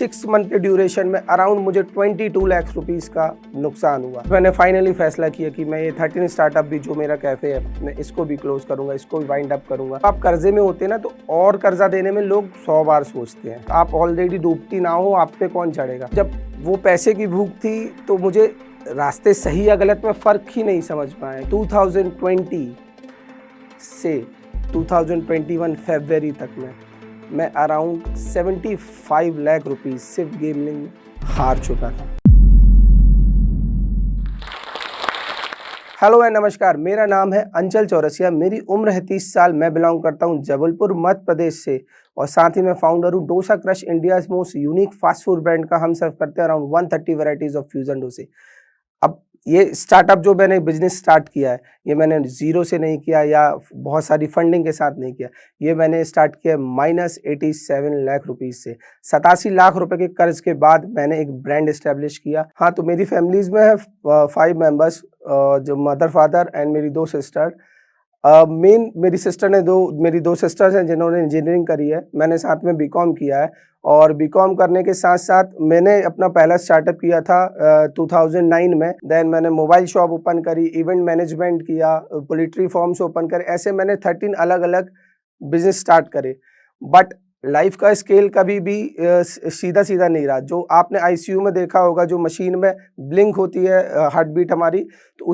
6 month के duration में around मुझे 22 लाख रुपीस का नुकसान हुआ। मैंने फाइनली फैसला किया कि मैं ये 13 स्टार्टअप भी जो मेरा कैफे है मैं इसको भी क्लोज करूंगा, इसको भी वाइंड अप करूंगा। आप कर्जे में होते हैं ना, तो और कर्जा देने में लोग 100 बार सोचते हैं। आप ऑलरेडी डूबती ना हो, आप पे कौन चढ़ेगा। जब वो पैसे की भूख थी तो मुझे रास्ते सही या गलत में फ़र्क ही नहीं समझ पाए। 2020 से 2021 फरवरी तक मैं अराउंड 75 लाख रुपीस सिर्फ गेमिंग में हार चुका था। हेलो एंड नमस्कार, मेरा नाम है अंचल चौरसिया। मेरी उम्र है 30 साल। मैं बिलोंग करता हूं जबलपुर मध्य प्रदेश से और साथ ही मैं फाउंडर हूं dosa crush, India's most unique fast food brand का। हम सर्व करते हैं अराउंड 130 वैरायटीज ऑफ फ्यूजन डोसे। अब ये स्टार्टअप जो मैंने बिजनेस स्टार्ट किया है, ये मैंने जीरो से नहीं किया या बहुत सारी फंडिंग के साथ नहीं किया। ये मैंने स्टार्ट किया -87 लाख रुपीस से। 87 लाख रुपए के कर्ज के बाद मैंने एक ब्रांड एस्टेब्लिश किया। हाँ, तो मेरी फैमिलीज में है 5 मेंबर्स, जो मदर फादर एंड मेरी 2 सिस्टर। मेरी दो सिस्टर्स हैं जिन्होंने इंजीनियरिंग करी है। मैंने साथ में बीकॉम किया है और बीकॉम करने के साथ साथ मैंने अपना पहला स्टार्टअप किया था 2009 में। देन मैंने मोबाइल शॉप ओपन करी, इवेंट मैनेजमेंट किया, पोल्ट्री फार्म्स ओपन करे। ऐसे मैंने 13 अलग अलग बिजनेस स्टार्ट करे। बट लाइफ का स्केल कभी भी सीधा सीधा नहीं रहा। जो आपने आईसीयू में देखा होगा, जो मशीन में ब्लिंक होती है हार्ट बीट हमारी, तो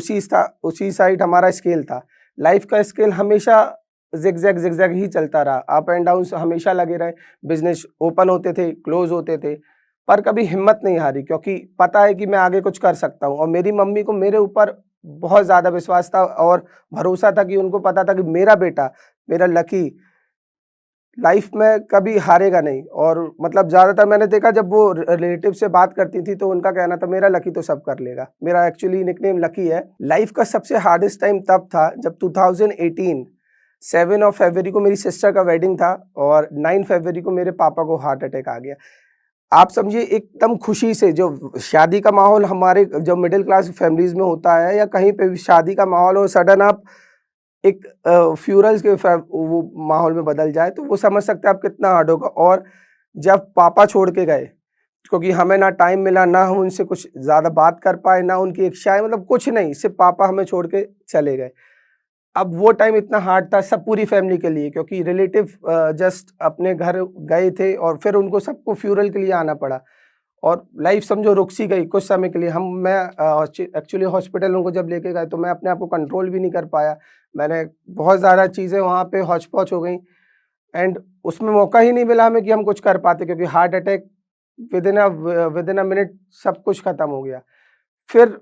उसी साइड हमारा स्केल था। लाइफ का स्केल हमेशा जिगजैग ही चलता रहा। अप एंड डाउन हमेशा लगे रहे। बिजनेस ओपन होते थे, क्लोज होते थे, पर कभी हिम्मत नहीं हारी, क्योंकि पता है कि मैं आगे कुछ कर सकता हूँ। और मेरी मम्मी को मेरे ऊपर बहुत ज़्यादा विश्वास था और भरोसा था कि उनको पता था कि मेरा बेटा, मेरा लकी लाइफ में कभी हारेगा नहीं। और मतलब ज़्यादातर मैंने देखा, जब वो रिलेटिव से बात करती थी तो उनका कहना था मेरा लकी तो सब कर लेगा। मेरा एक्चुअली निकनेम लकी है। लाइफ का सबसे हार्डेस्ट टाइम तब था जब 2018 7 ऑफ फरवरी को मेरी सिस्टर का वेडिंग था और 9 फरवरी को मेरे पापा को हार्ट अटैक आ गया। आप समझिए, एकदम खुशी से, जो शादी का माहौल हमारे जो मिडिल क्लास फैमिलीज में होता है या कहीं पे भी शादी का माहौल हो, सडन आप एक फ्यूरल्स के वो माहौल में बदल जाए, तो वो समझ सकते हैं आप कितना हार्ड होगा। और जब पापा छोड़ के गए, क्योंकि हमें ना टाइम मिला, ना हम उनसे कुछ ज़्यादा बात कर पाए, ना उनकी इच्छाएं, मतलब कुछ नहीं, सिर्फ पापा हमें छोड़ के चले गए। अब वो टाइम इतना हार्ड था सब पूरी फैमिली के लिए, क्योंकि रिलेटिव जस्ट अपने घर गए थे और फिर उनको सबको फ्यूरल के लिए आना पड़ा और लाइफ समझो रुक सी गई कुछ समय के लिए। मैं एक्चुअली हॉस्पिटल उनको जब लेके गए तो मैं अपने आप को कंट्रोल भी नहीं कर पाया। मैंने बहुत ज़्यादा चीज़ें वहाँ पे हौच-पौच हो गई एंड उसमें मौका ही नहीं मिला हमें कि हम कुछ कर पाते, क्योंकि heart attack within a minute सब कुछ ख़त्म हो गया। फिर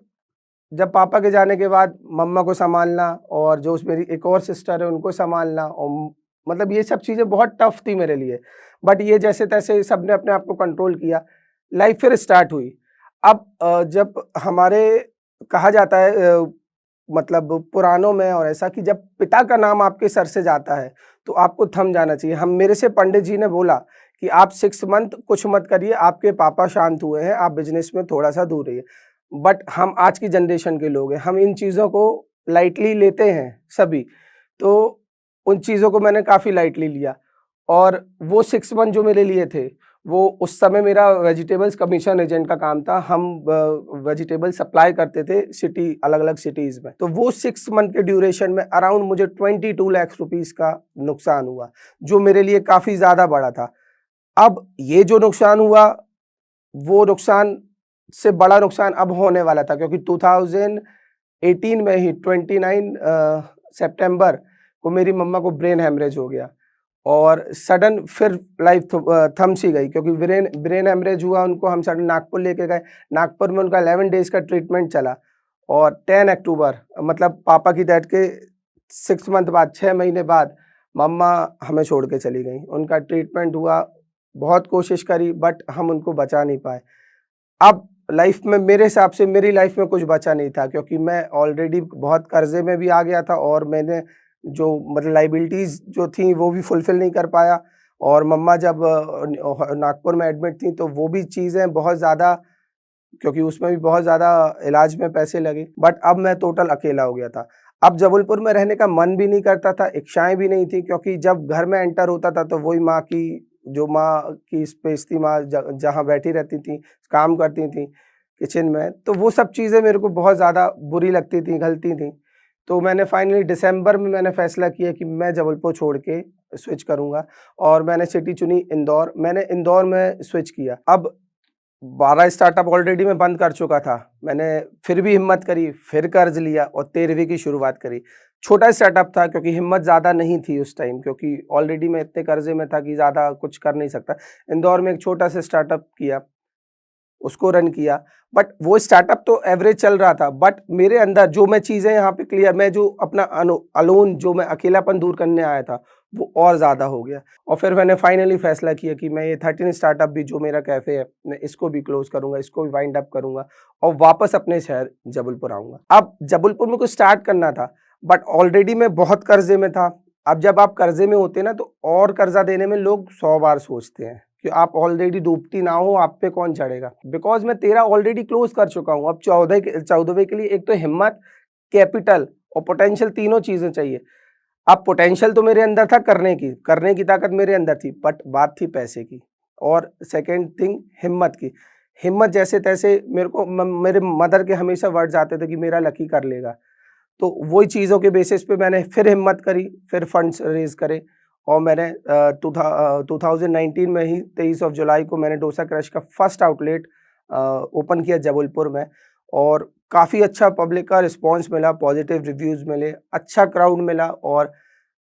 जब पापा के जाने के बाद मम्मा को संभालना और जो मेरी एक और सिस्टर है उनको संभालना, और मतलब ये सब चीज़ें बहुत टफ थी मेरे लिए। बट ये जैसे तैसे सबने अपने आप को कंट्रोल किया। लाइफ फिर स्टार्ट हुई। अब जब हमारे कहा जाता है मतलब पुराणों में और ऐसा, कि जब पिता का नाम आपके सर से जाता है तो आपको थम जाना चाहिए। हम मेरे से पंडित जी ने बोला कि आप 6 मंथ कुछ मत करिए, आपके पापा शांत हुए हैं, आप बिजनेस में थोड़ा सा दूर रहिए। बट हम आज की जनरेशन के लोग हैं, हम इन चीज़ों को लाइटली लेते हैं सभी। तो उन चीज़ों को मैंने काफ़ी लाइटली लिया और वो 6 मंथ जो मेरे लिए थे, वो उस समय मेरा वेजिटेबल्स कमीशन एजेंट का काम था। हम वेजिटेबल सप्लाई करते थे सिटी, अलग-अलग सिटीज़ में। तो वो 6 मंथ के ड्यूरेशन में अराउंड मुझे 22 लाख रुपीस का नुकसान हुआ, जो मेरे लिए काफ़ी ज़्यादा बड़ा था। अब ये जो नुकसान हुआ, वो नुकसान से बड़ा नुकसान अब होने वाला था, क्योंकि 2018 में ही 29 सितंबर को मेरी मम्मा को ब्रेन हेमरेज हो गया और सडन फिर लाइफ थम सी गई, क्योंकि ब्रेन हेमरेज हुआ। उनको हम सडन नागपुर लेके गए। नागपुर में उनका 11 डेज का ट्रीटमेंट चला और 10 अक्टूबर, मतलब पापा की डेथ के 6 मंथ बाद, 6 महीने बाद मम्मा हमें छोड़ के चली गई। उनका ट्रीटमेंट हुआ, बहुत कोशिश करी, बट हम उनको बचा नहीं पाए। अब लाइफ में मेरे हिसाब से मेरी लाइफ में कुछ बचा नहीं था, क्योंकि मैं ऑलरेडी बहुत कर्जे में भी आ गया था और मैंने जो मतलब लाइबिलिटीज़ जो थी वो भी फुलफ़िल नहीं कर पाया। और मम्मा जब नागपुर में एडमिट थी तो वो भी चीज़ें बहुत ज़्यादा, क्योंकि उसमें भी बहुत ज़्यादा इलाज में पैसे लगे। बट अब मैं टोटल अकेला हो गया था। अब जबलपुर में रहने का मन भी नहीं करता था, इच्छाएँ भी नहीं थी, क्योंकि जब घर में एंटर होता था तो वही माँ की जो माँ की स्पेस थी, माँ जहाँ बैठी रहती थी, काम करती थी किचन में, तो वो सब चीज़ें मेरे को बहुत ज़्यादा बुरी लगती थी, गलती थी। तो मैंने फाइनली दिसंबर में मैंने फ़ैसला किया कि मैं जबलपुर छोड़ के स्विच करूँगा और मैंने सिटी चुनी इंदौर। मैंने इंदौर में स्विच किया। अब 12 स्टार्टअप ऑलरेडी मैं बंद कर चुका था। मैंने फिर भी हिम्मत करी, फिर कर्ज़ लिया और 13वीं की शुरुआत करी। छोटा स्टार्टअप था क्योंकि हिम्मत ज़्यादा नहीं थी उस टाइम, क्योंकि ऑलरेडी मैं इतने कर्ज़े में था कि ज़्यादा कुछ कर नहीं सकता। इंदौर में एक छोटा-सा स्टार्टअप किया, उसको रन किया, बट वो स्टार्टअप तो एवरेज चल रहा था, बट मेरे अंदर जो मैं चीज़ें यहाँ पे क्लियर, मैं जो अपना अलोन जो मैं अकेलापन दूर करने आया था, वो और ज़्यादा हो गया और फिर मैंने फाइनली फ़ैसला किया कि मैं ये 13 स्टार्टअप भी जो मेरा कैफ़े है, मैं इसको भी क्लोज़ करूँगा, इसको भी वाइंड अप करूँगा और वापस अपने शहर जबलपुर आऊँगा। अब जबलपुर में कुछ स्टार्ट करना था, बट ऑलरेडी मैं बहुत कर्ज़े में था। अब जब आप कर्ज़े में होते हैं ना, तो और कर्ज़ा देने में लोग 100 बार सोचते हैं कि आप ऑलरेडी डूबती ना हो, आप पे कौन चढ़ेगा? बिकॉज़ मैं 13 ऑलरेडी क्लोज़ कर चुका हूँ। अब 14वें के लिए एक तो हिम्मत, कैपिटल और पोटेंशियल तीनों चीज़ें चाहिए। अब पोटेंशियल तो मेरे अंदर था करने की ताकत मेरे अंदर थी, बट बात थी पैसे की और सेकंड थिंग हिम्मत की। हिम्मत जैसे-तैसे मेरे को मेरे मदर के हमेशा वर्ड्स आते थे कि मेरा लकी कर लेगा। तो वही चीज़ों के बेसिस पे मैंने फिर हिम्मत करी, फिर फंड्स रेज़ करे और मैंने 2019 में ही 23 ऑफ जुलाई को मैंने डोसा क्रश का फर्स्ट आउटलेट ओपन किया जबलपुर में और काफ़ी अच्छा पब्लिक का रिस्पॉन्स मिला, पॉजिटिव रिव्यूज़ मिले, अच्छा क्राउड मिला और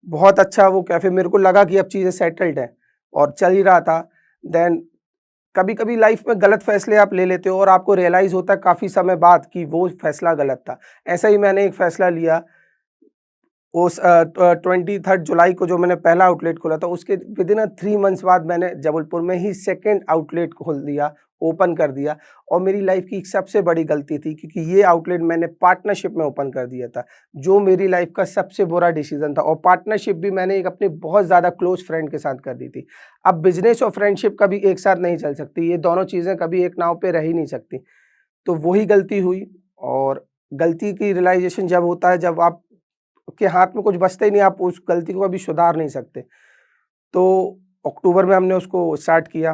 बहुत अच्छा वो कैफ़े, मेरे को लगा कि अब चीज़ें सेटल्ड हैं और चल ही रहा था। देन कभी-कभी लाइफ़ में गलत फ़ैसले आप ले लेते हो और आपको रियलाइज़ होता है काफ़ी समय बाद कि वो फ़ैसला गलत था। ऐसा ही मैंने एक फ़ैसला लिया उस 23 जुलाई को जो मैंने पहला आउटलेट खोला था, उसके विदिन 3 मंथ्स बाद मैंने जबलपुर में ही सेकंड आउटलेट खोल दिया, ओपन कर दिया और मेरी लाइफ़ की एक सबसे बड़ी गलती थी क्योंकि ये आउटलेट मैंने पार्टनरशिप में ओपन कर दिया था, जो मेरी लाइफ़ का सबसे बुरा डिसीज़न था और पार्टनरशिप भी मैंने एक अपने बहुत ज़्यादा क्लोज़ फ्रेंड के साथ कर दी थी। अब बिज़नेस और फ्रेंडशिप कभी एक साथ नहीं चल सकती, ये दोनों चीज़ें कभी एक नाव पे रह ही नहीं सकती। तो वही गलती हुई और गलती की रियलाइज़ेशन जब होता है, जब आप के हाथ में कुछ बचता ही नहीं, आप उस गलती को कभी सुधार नहीं सकते। तो अक्टूबर में हमने उसको स्टार्ट किया,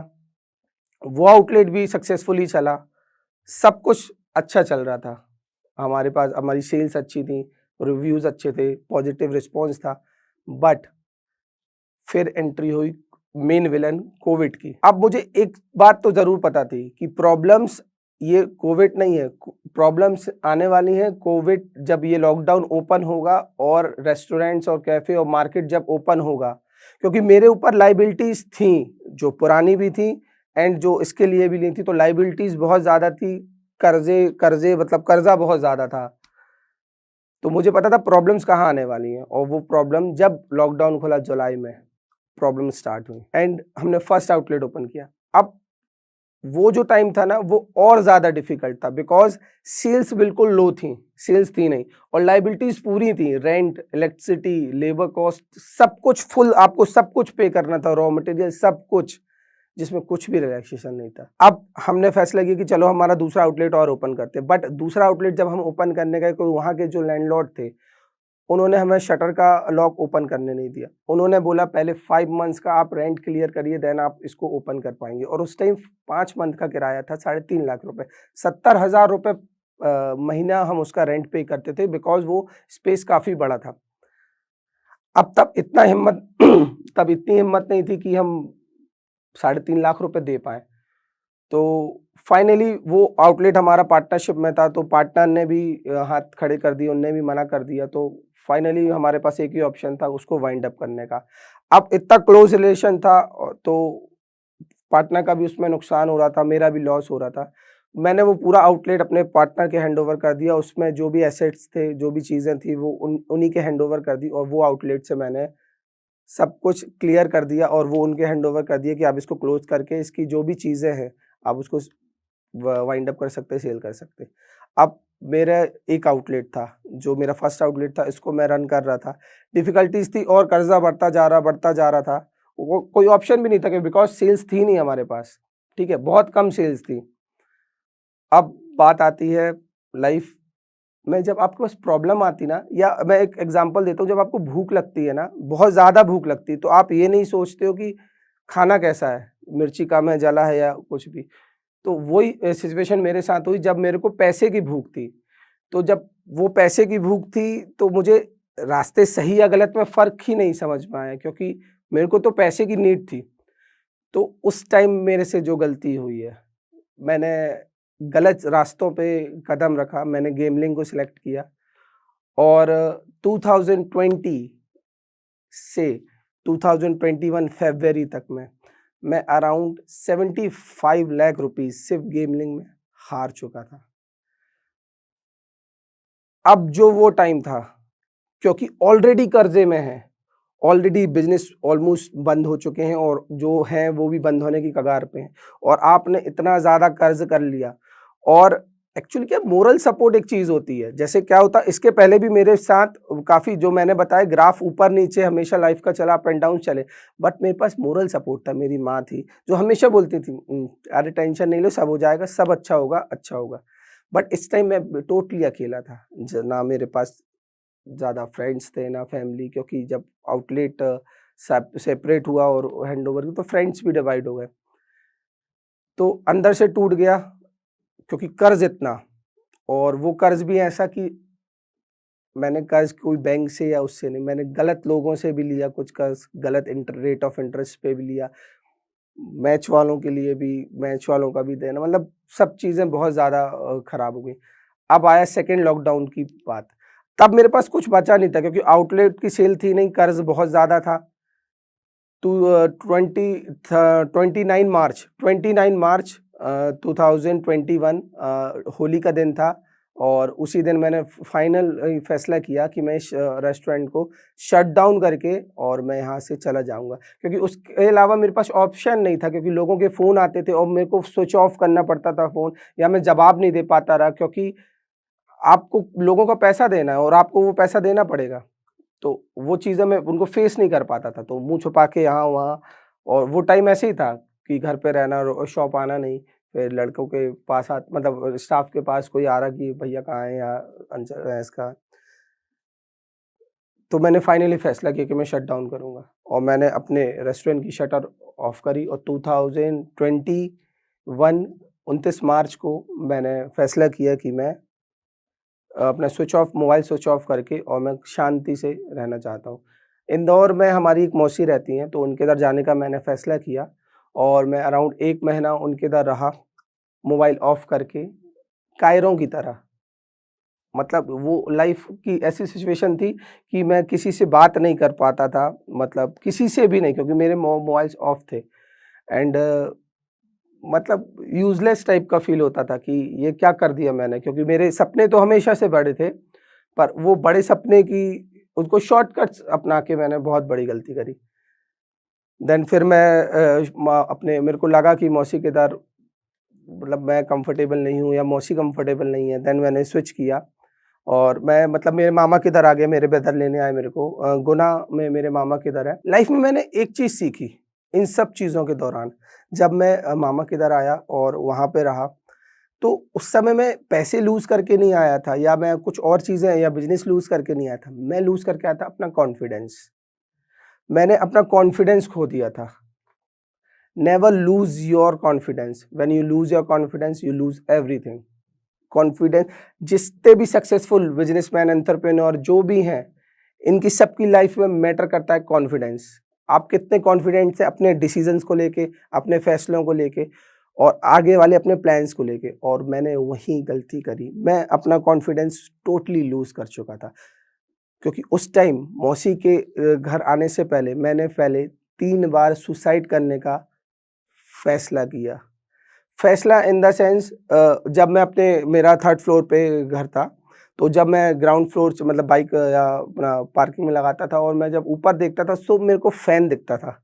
वो आउटलेट भी सक्सेसफुली चला, सब कुछ अच्छा चल रहा था। हमारे पास हमारी सेल्स अच्छी थी, रिव्यूज़ अच्छे थे, पॉजिटिव रिस्पॉन्स था, बट फिर एंट्री हुई मेन विलेन कोविड की। अब मुझे एक बात तो ज़रूर पता थी कि प्रॉब्लम्स ये कोविड नहीं है, प्रॉब्लम्स आने वाली हैं कोविड जब ये लॉकडाउन ओपन होगा और रेस्टोरेंट्स और कैफ़े और मार्केट जब ओपन होगा। क्योंकि मेरे ऊपर लायबिलिटीज़ थी, जो पुरानी भी थी एंड जो इसके लिए भी ली थी, तो लायबिलिटीज़ बहुत ज़्यादा थी, कर्ज़े कर्ज़े मतलब कर्ज़ा बहुत ज़्यादा था। तो मुझे पता था प्रॉब्लम्स कहाँ आने वाली हैं और वो प्रॉब्लम जब लॉकडाउन खुला जुलाई में, प्रॉब्लम स्टार्ट हुई एंड हमने फर्स्ट आउटलेट ओपन किया। अब वो जो टाइम था ना, वो और ज़्यादा डिफ़िकल्ट था बिकॉज़ सेल्स बिल्कुल लो थी, सेल्स थी नहीं और लायबिलिटीज़ पूरी थी, रेंट, इलेक्ट्रिसिटी, लेबर कॉस्ट सब कुछ फुल, आपको सब कुछ पे करना था, रॉ मटेरियल सब कुछ, जिसमें कुछ भी रिलैक्सेशन नहीं था। अब हमने फैसला किया कि चलो हमारा दूसरा आउटलेट और ओपन करते हैं, बट दूसरा आउटलेट जब हम ओपन करने गए तो वहाँ के जो लैंडलॉर्ड थे, उन्होंने हमें शटर का लॉक ओपन करने नहीं दिया। उन्होंने बोला पहले 5 मंथ्स का आप रेंट क्लियर करिए, देन आप इसको ओपन कर पाएँगे और उस टाइम 5 मंथ का किराया था 3.5 लाख रुपए। 70,000 रुपए महीना हम उसका रेंट पे करते थे बिकॉज़ वो स्पेस काफ़ी बड़ा था। अब तब इतना हिम्मत तब इतनी हिम्मत नहीं थी कि हम 3.5 लाख रुपए दे पाएँ। तो फाइनली वो आउटलेट हमारा पार्टनरशिप में था, तो पार्टनर ने भी हाथ खड़े कर दिए, उनने भी मना कर दिया, तो फाइनली हमारे पास एक ही ऑप्शन था उसको वाइंड अप करने का। अब इतना क्लोज़ रिलेशन था तो पार्टनर का भी उसमें नुकसान हो रहा था, मेरा भी लॉस हो रहा था। मैंने वो पूरा आउटलेट अपने पार्टनर के हैंडओवर कर दिया, उसमें जो भी एसेट्स थे, जो भी चीज़ें थी वो उन्हीं के हैंडओवर कर दी और वो आउटलेट से मैंने सब कुछ क्लियर कर दिया और वो उनके हैंडओवर कर दिया कि आप इसको क्लोज़ करके इसकी जो भी चीज़ें हैं, आप उसको वाइंड अप कर सकते हैं, सेल कर सकते हैं। अब मेरा एक आउटलेट था, जो मेरा फर्स्ट आउटलेट था, इसको मैं रन कर रहा था। डिफ़िकल्टीज़ थी और कर्ज़ा बढ़ता जा रहा था। वो कोई ऑप्शन भी नहीं था कि बिकॉज़ सेल्स थी नहीं हमारे पास, ठीक है? बहुत कम सेल्स थी। अब बात आती है लाइफ़ में, जब आपके पास प्रॉब्लम आती ना, या मैं एक एग्ज़ाम्पल देता हूँ, जब आपको भूख लगती है ना, बहुत ज़्यादा भूख लगती है, तो आप ये नहीं सोचते हो कि खाना कैसा है, मिर्ची कम है, जला है या कुछ भी। तो वही सिचुएशन मेरे साथ हुई जब मेरे को पैसे की भूख थी। तो जब वो पैसे की भूख थी तो मुझे रास्ते सही या गलत में फ़र्क ही नहीं समझ में आया, क्योंकि मेरे को तो पैसे की नीड थी। तो उस टाइम मेरे से जो गलती हुई है, मैंने गलत रास्तों पे कदम रखा, मैंने गैम्बलिंग को सिलेक्ट किया और 2020 से 2021 फ़रवरी तक में मैं अराउंड 75 लाख रुपीज़ सिर्फ़ गैम्बलिंग में हार चुका था। अब जो वो टाइम था, क्योंकि ऑलरेडी कर्ज़े में हैं, ऑलरेडी बिज़नेस ऑलमोस्ट बंद हो चुके हैं और जो हैं वो भी बंद होने की कगार पे हैं, और आपने इतना ज़्यादा कर्ज़ कर लिया। और एक्चुअली क्या, मोरल सपोर्ट एक चीज़ होती है। जैसे क्या होता, इसके पहले भी मेरे साथ काफ़ी, जो मैंने बताया, ग्राफ ऊपर-नीचे हमेशा लाइफ़ का चला, अप एंड डाउन चले, बट मेरे पास मोरल सपोर्ट था। मेरी माँ थी जो हमेशा बोलती थी, अरे टेंशन नहीं लो, सब हो जाएगा, सब अच्छा होगा, अच्छा होगा। बट इस टाइम मैं टोटली अकेला था। ना मेरे पास ज़्यादा फ्रेंड्स थे, ना फैमिली, क्योंकि जब आउटलेट सेपरेट हुआ और हैंडओवर की, तो फ्रेंड्स भी डिवाइड हो गए। तो अंदर से टूट गया, क्योंकि कर्ज़ इतना, और वो कर्ज़ भी ऐसा कि मैंने कर्ज़ कोई बैंक से या उससे नहीं, मैंने गलत लोगों से भी लिया कुछ कर्ज़, गलत रेट ऑफ इंटरेस्ट पे भी लिया। मैच वालों के लिए भी, मैच वालों का भी देना, मतलब सब चीज़ें बहुत ज़्यादा खराब हो गई। अब आया सेकंड लॉकडाउन की बात, तब मेरे पास कुछ बचा नहीं था, क्योंकि आउटलेट की सेल थी नहीं, कर्ज़ बहुत ज़्यादा था। टू 29 मार्च 2021 होली का दिन था, और उसी दिन मैंने फाइनल फैसला किया कि मैं इस रेस्टोरेंट को शट डाउन करके और मैं यहाँ से चला जाऊँगा। क्योंकि उसके अलावा मेरे पास ऑप्शन नहीं था, क्योंकि लोगों के फ़ोन आते थे और मेरे को स्विच ऑफ करना पड़ता था फ़ोन, या मैं जवाब नहीं दे पाता रहा, क्योंकि आपको लोगों का पैसा देना है और आपको वो पैसा देना पड़ेगा। तो वो चीज़ें मैं उनको फ़ेस नहीं कर पाता था, तो मुँह छुपा के यहाँ-वहाँ, और वो टाइम ऐसे ही था कि घर पे रहना और शॉप आना नहीं। फिर लड़कों के पास मतलब स्टाफ के पास कोई आ रहा कि भैया कहाँ हैं, या अंचल है इसका। तो मैंने फाइनली फ़ैसला किया कि मैं शट डाउन करूँगा, और मैंने अपने रेस्टोरेंट की शटर ऑफ करी, और 2021 29 मार्च को मैंने फ़ैसला किया कि मैं अपना मोबाइल स्विच ऑफ करके, और मैं शांति से रहना चाहता हूँ। इंदौर में हमारी एक मौसी रहती हैं, तो उनके इधर जाने का मैंने फ़ैसला किया, और मैं अराउंड 1 महीना उनके इधर रहा, मोबाइल ऑफ करके, कायरों की तरह। मतलब वो लाइफ़ की ऐसी सिचुएशन थी कि मैं किसी से बात नहीं कर पाता था, मतलब किसी से भी नहीं, क्योंकि मेरे मोबाइल्स ऑफ थे, एंड मतलब यूज़लेस टाइप का फ़ील होता था कि ये क्या कर दिया मैंने, क्योंकि मेरे सपने तो हमेशा से बड़े थे, पर वो बड़े सपने की उसको शॉर्टकट्स अपना के मैंने बहुत बड़ी गलती करी। देन फिर मैं अपने मेरे को लगा कि मौसी के इधर, मतलब मैं कंफर्टेबल नहीं हूँ या मौसी कंफर्टेबल नहीं है, देन मैंने स्विच किया, और मैं मतलब मेरे मामा के इधर आ गया, मेरे ब्रदर लेने आए मेरे को, गुना में मेरे मामा के इधर है। लाइफ में मैंने एक चीज़ सीखी इन सब चीज़ों के दौरान, जब मैं मामा के इधर आया और वहाँ पे रहा, तो उस समय मैं पैसे लूज़ करके नहीं आया था, या मैं कुछ और चीज़ें या बिज़नेस लूज़ करके नहीं आया था। मैं लूज़ करके आया था अपना कॉन्फिडेंस। मैंने अपना कॉन्फिडेंस खो दिया था। Never lose your confidence, when you lose your confidence you lose everything. Confidence, जितने भी सक्सेसफुल बिज़नेसमैन, एंटरप्रेन्योर जो भी हैं, इनकी सबकी लाइफ़ में मैटर करता है कॉन्फिडेंस। आप कितने कॉन्फिडेंट हैं अपने डिसीज़न्स को लेके, अपने फैसलों को लेके, और आगे वाले अपने प्लान्स को लेके, और मैंने वही गलती करी। मैं अपना कॉन्फिडेंस टोटली लूज़ कर चुका था, क्योंकि उस टाइम मौसी के घर आने से पहले मैंने पहले 3 बार सुसाइड करने का फैसला किया। फैसला इन द सेंस, जब मैं अपने मेरा 3rd फ्लोर पे घर था, तो जब मैं ग्राउंड फ्लोर से मतलब बाइक या अपना पार्किंग में लगाता था, और मैं जब ऊपर देखता था तो मेरे को फैन दिखता था।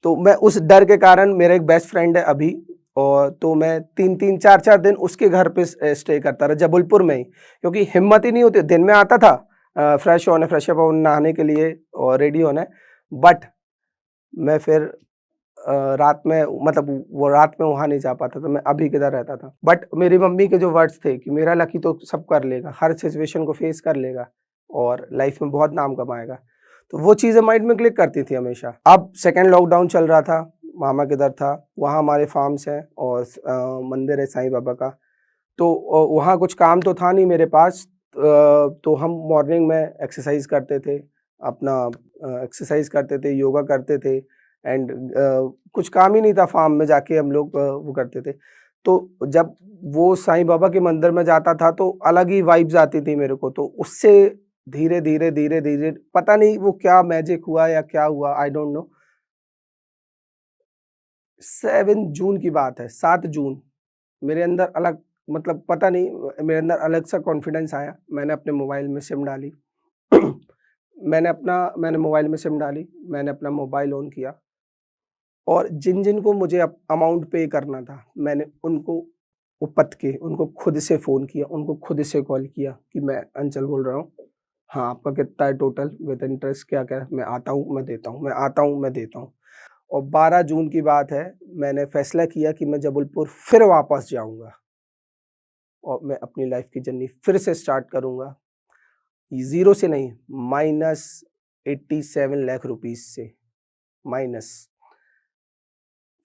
तो मैं उस डर के कारण, मेरा एक बेस्ट फ्रेंड है अभी, और तो मैं 3-3 4-4 दिन उसके घर पे स्टे करता रहा जबलपुर में ही, क्योंकि हिम्मत ही नहीं होती। दिन में आता था फ्रेश अप होने, नहाने के लिए और रेडी होने, बट मैं फिर रात में, मतलब वो रात में वहाँ नहीं जा पाता था, मैं अभी किधर रहता था। बट मेरी मम्मी के जो वर्ड्स थे कि मेरा लकी तो सब कर लेगा, हर सिचुएशन को फेस कर लेगा और लाइफ में बहुत नाम कमाएगा। तो वो चीज़ें माइंड में क्लिक करती थी हमेशा। अब सेकंड लॉकडाउन चल रहा था, मामा के घर था, वहाँ हमारे फार्म्स हैं और मंदिर है साईं बाबा का। तो वहाँ कुछ काम तो था नहीं मेरे पास, तो हम मॉर्निंग में एक्सरसाइज़ करते थे, अपना एक्सरसाइज़ करते थे, योगा करते थे एंड कुछ काम ही नहीं था, फार्म में जाके हम लोग वो करते थे। तो जब वो साईं बाबा के मंदिर में जाता था तो अलग ही वाइब्स आती थी मेरे को, तो उससे धीरे-धीरे, धीरे-धीरे पता नहीं वो क्या मैजिक हुआ या क्या हुआ, आई डोंट नो। 7 जून की बात है, 7 जून मेरे अंदर अलग, मतलब पता नहीं, मेरे अंदर अलग सा कॉन्फिडेंस आया। मैंने अपने मोबाइल में सिम डाली। मैंने मोबाइल में सिम डाली, मैंने अपना मोबाइल ऑन किया और जिन-जिन को मुझे अमाउंट पे करना था, मैंने उनको उपत के उनको खुद से फ़ोन किया, उनको खुद से कॉल किया कि मैं अंचल बोल रहा हूँ। हाँ, आपका कितना है टोटल विद इंटरेस्ट क्या-क्या है? मैं आता हूँ, मैं देता हूँ, मैं आता हूँ, मैं देता हूँ। और 12 जून की बात है, मैंने फैसला किया कि मैं जबलपुर फिर वापस जाऊँगा और मैं अपनी लाइफ़ की जर्नी फिर से स्टार्ट करूँगा। ज़ीरो से नहीं, माइनस 87 लाख रुपीज़ से, माइनस।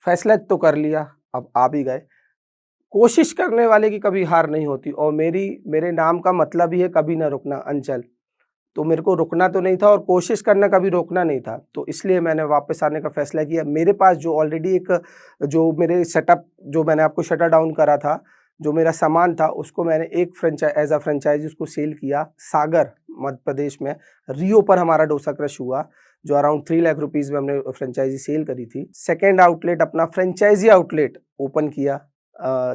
फैसला तो कर लिया, अब आ भी गए। कोशिश करने वाले की कभी हार नहीं होती और मेरे नाम का मतलब ही है कभी ना रुकना, अंचल। तो मेरे को रुकना तो नहीं था और कोशिश करना कभी रोकना नहीं था। तो इसलिए मैंने वापस आने का फ़ैसला किया। मेरे पास जो ऑलरेडी एक जो मेरे सेटअप जो मैंने आपको शटर डाउन करा था, जो मेरा सामान था उसको मैंने एक एज़ अ फ्रैंचाइज़ी उसको सेल किया। सागर मध्य प्रदेश में रियो पर हमारा डोसा क्रश हुआ, जो अराउंड 3 लाख रुपीज़ में हमने फ्रैंचाइज़ी सेल करी थी। सेकंड आउटलेट अपना फ्रैंचाइज़ी आउटलेट ओपन किया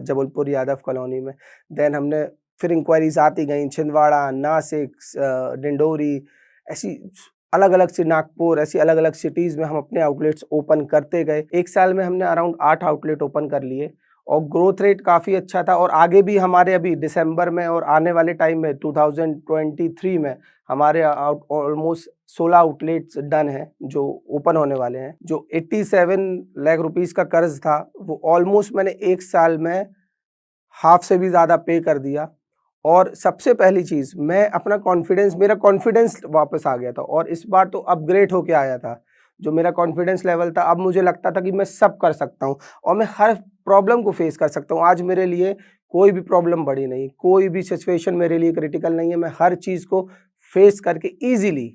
जबलपुर यादव कॉलोनी में। देन हमने फिर इंक्वायरीज़ आती गईं, छिंदवाड़ा, नासिक, डिंडोरी, ऐसी अलग-अलग से नागपुर, ऐसी अलग-अलग सिटीज़ में हम अपने आउटलेट्स ओपन करते गए। 1 साल में हमने अराउंड 8 आउटलेट ओपन कर लिए और ग्रोथ रेट काफ़ी अच्छा था और आगे भी हमारे अभी दिसंबर में और आने वाले टाइम में 2023 में हमारे ऑलमोस्ट 16 आउटलेट्स डन हैं, जो ओपन होने वाले हैं। जो 87 लाख रुपीज़ का कर्ज़ था, वो ऑलमोस्ट मैंने 1 साल में हाफ़ से भी ज़्यादा पे कर दिया। और सबसे पहली चीज़, मैं अपना कॉन्फिडेंस मेरा कॉन्फिडेंस वापस आ गया था और इस बार तो अपग्रेड होके आया था। जो मेरा कॉन्फिडेंस लेवल था, अब मुझे लगता था कि मैं सब कर सकता हूँ और मैं हर प्रॉब्लम को फ़ेस कर सकता हूँ। आज मेरे लिए कोई भी प्रॉब्लम बड़ी नहीं, कोई भी सिचुएशन मेरे लिए क्रिटिकल नहीं है। मैं हर चीज़ को फ़ेस करके ईज़िली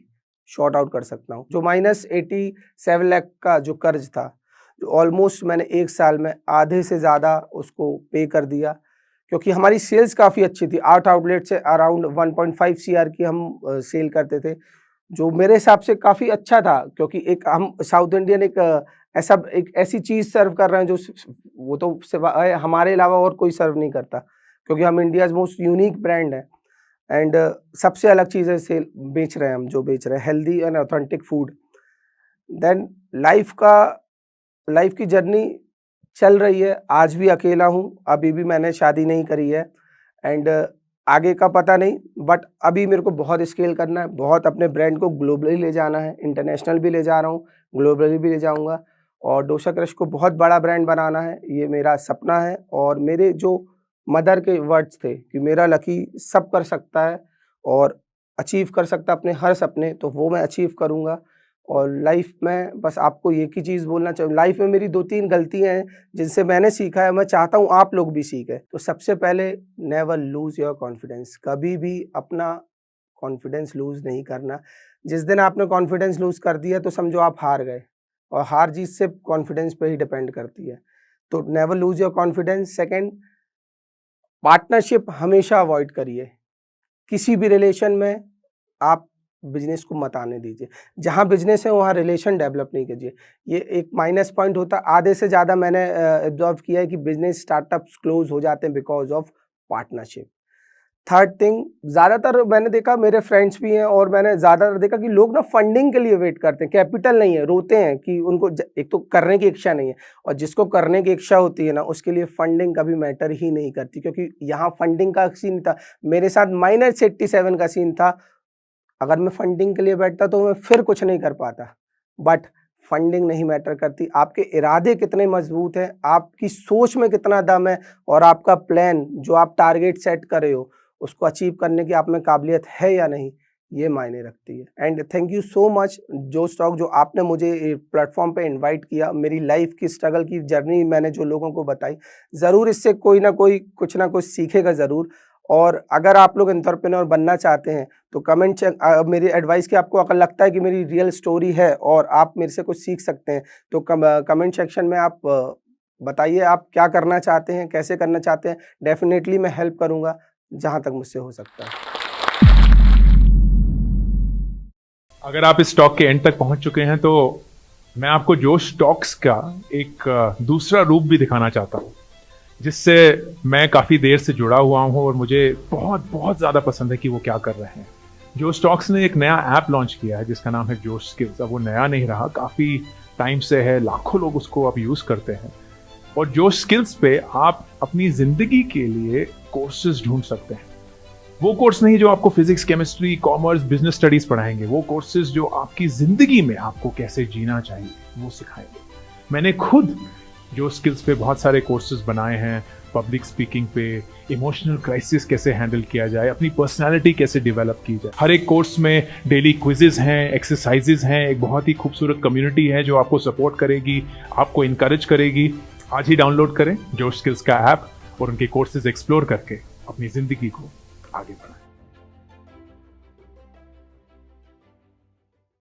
सॉर्ट आउट कर सकता हूँ। जो माइनस 87 लाख का जो कर्ज़ था, जो ऑलमोस्ट मैंने 1 साल में आधे से ज़्यादा उसको पे कर दिया। क्योंकि हमारी सेल्स काफ़ी अच्छी थी, 8 आउटलेट से अराउंड 1.5 सीआर की हम सेल करते थे, जो मेरे हिसाब से काफ़ी अच्छा था, क्योंकि एक हम साउथ इंडियन एक ऐसी चीज़ सर्व कर रहे हैं जो वो तो सिवाय हमारे अलावा और कोई सर्व नहीं करता, क्योंकि हम इंडियाज़ मोस्ट यूनिक ब्रांड है एंड सबसे अलग चीज़ें सेल बेच रहे हैं हम, जो बेच रहे हैं healthy and authentic food. Then life की जर्नी चल रही है, आज भी अकेला हूँ, अभी भी मैंने शादी नहीं करी है एंड आगे का पता नहीं, बट अभी मेरे को बहुत स्केल करना है, बहुत अपने ब्रांड को ग्लोबली ले जाना है, इंटरनेशनल भी ले जा रहा हूँ, ग्लोबली भी ले जाऊँगा और डोसा क्रश को बहुत बड़ा ब्रांड बनाना है, ये मेरा सपना है। और मेरे जो मदर के वर्ड्स थे कि मेरा लकी सब कर सकता है और अचीव कर सकता है अपने हर सपने, तो वो मैं अचीव करूँगा। और लाइफ में बस आपको एक ही चीज़ बोलना चाहूँ, लाइफ में मेरी 2-3 गलतियाँ हैं जिनसे मैंने सीखा है, मैं चाहता हूँ आप लोग भी सीखें। तो सबसे पहले, नेवर लूज़ योर कॉन्फिडेंस, कभी भी अपना कॉन्फिडेंस लूज़ नहीं करना। जिस दिन आपने कॉन्फिडेंस लूज़ कर दिया तो समझो आप हार गए और हार जीत सिर्फ़ कॉन्फिडेंस पे ही डिपेंड करती है। तो never lose your confidence. Second, partnership हमेशा अवॉइड करिए। किसी भी रिलेशन में आप बिज़नेस को मत आने दीजिए। जहाँ बिज़नेस है वहाँ रिलेशन डेवलप नहीं कीजिए। ये एक माइनस पॉइंट होता है, आधे से ज़्यादा मैंने ऑब्ज़र्व किया है कि बिज़नेस स्टार्टअप्स क्लोज़ हो जाते हैं because of partnership. Third thing, ज़्यादातर मैंने देखा, मेरे फ्रेंड्स भी हैं और मैंने ज़्यादातर देखा कि लोग ना फंडिंग के लिए वेट करते हैं, कैपिटल नहीं है, रोते हैं कि उनको एक तो करने की इच्छा नहीं है और जिसको करने की इच्छा होती है ना, उसके लिए फंडिंग कभी मैटर ही नहीं करती, क्योंकि यहाँ फंडिंग का सीन था। मेरे साथ माइनस 87 का सीन था। अगर मैं फंडिंग के लिए बैठता तो मैं फिर कुछ नहीं कर पाता, बट फंडिंग नहीं मैटर करती, आपके इरादे कितने मजबूत हैं, आपकी सोच में कितना दम है और आपका प्लान जो आप टारगेट सेट कर रहे हो उसको अचीव करने की आप में काबिलियत है या नहीं, ये मायने रखती है। And thank you so much जोश टॉक, जो आपने मुझे प्लेटफॉर्म पे इनवाइट किया। मेरी लाइफ की स्ट्रगल की जर्नी मैंने जो लोगों को बताई, ज़रूर इससे कोई ना कोई कुछ ना कुछ सीखेगा ज़रूर। और अगर आप लोग एंटरप्रेन्योर बनना चाहते हैं तो मेरी एडवाइस कि आपको अगर लगता है कि मेरी रियल स्टोरी है और आप मेरे से कुछ सीख सकते हैं, तो कमेंट सेक्शन में आप बताइए आप क्या करना चाहते हैं, कैसे करना चाहते हैं। डेफिनेटली मैं हेल्प करूँगा जहाँ तक मुझसे हो सकता है। अगर आप इस टॉक के एंड तक पहुंच चुके हैं तो मैं आपको जोश टॉक्स का एक दूसरा रूप भी दिखाना चाहता हूं, जिससे मैं काफ़ी देर से जुड़ा हुआ हूं और मुझे बहुत बहुत ज़्यादा पसंद है कि वो क्या कर रहे हैं। जोश टॉक्स ने एक नया ऐप लॉन्च किया है जिसका नाम है जोश स्किल्स। अब वो नया नहीं रहा, काफ़ी टाइम से है, लाखों लोग उसको अब यूज़ करते हैं। और जोश स्किल्स पे आप अपनी ज़िंदगी के लिए कोर्सेज ढूंढ सकते हैं। वो कोर्स नहीं जो आपको physics, chemistry, commerce, business studies पढ़ाएंगे, वो कोर्सेज जो आपकी जिंदगी में आपको कैसे जीना चाहिए वो सिखाएंगे। मैंने खुद जो स्किल्स पे बहुत सारे कोर्सेज बनाए हैं, पब्लिक स्पीकिंग पे, इमोशनल क्राइसिस कैसे हैंडल किया जाए, अपनी पर्सनालिटी कैसे डेवलप की जाए। हर एक कोर्स में डेली क्विजेज हैं, एक्सरसाइजेज हैं, एक बहुत ही खूबसूरत कम्युनिटी है जो आपको सपोर्ट करेगी, आपको इनकरेज करेगी। आज ही डाउनलोड करें जोश स्किल्स का ऐप और उनके कोर्सेज एक्सप्लोर करके अपनी जिंदगी को आगे बढ़ाएं।